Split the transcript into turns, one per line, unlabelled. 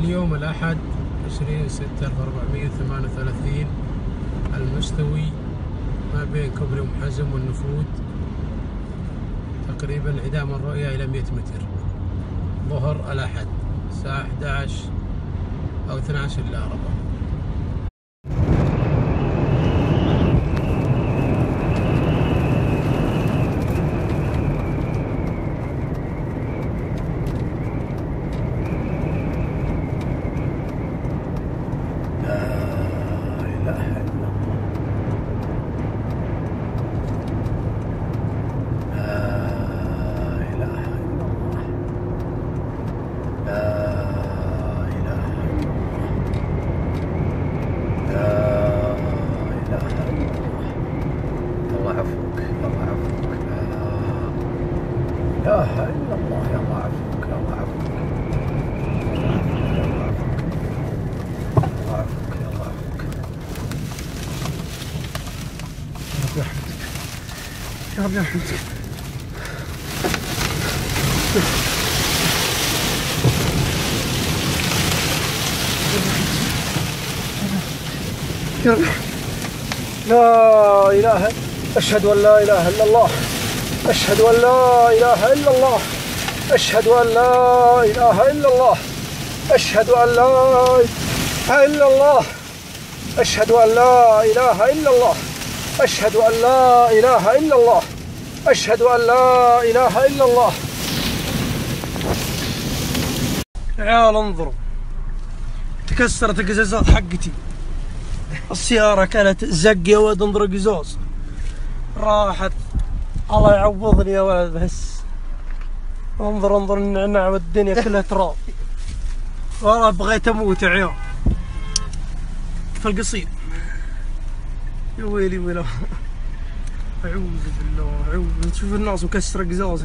اليوم الأحد 20/6/438 المستوي ما بين كوبري أم حزم والنفود، تقريبا انعدام الرؤية إلى 100 متر. ظهر الأحد الساعة 11 أو 12 إلا ربع.
لا إله إلا الله. يا الله عفوك، يا الله عفوك، الله عفوك، يا الله عفوك. يا رب يرحمتك، يا رب يرحمتك. لا إله، أشهد أن لا إله إلا الله، أشهد أن لا إله إلا الله، أشهد أن لا إله إلا الله، أشهد أن لا إله إلا الله، أشهد أن لا إله إلا الله، أشهد أن لا إله إلا الله، أشهد أن لا إله إلا الله. عيال انظروا، تكسرت القزازات حقتي، السيارة كانت زق يا ولد. انظر قزاز راحت، الله يعوضني يا ولد. بس انظر انظر النعناع والدنيا كلها تراب. والله بغيت اموت يا عيال في القصير. يا ويلي ويلي، اعوذ بالله، اعوذ. تشوف الناس مكسره قزاز.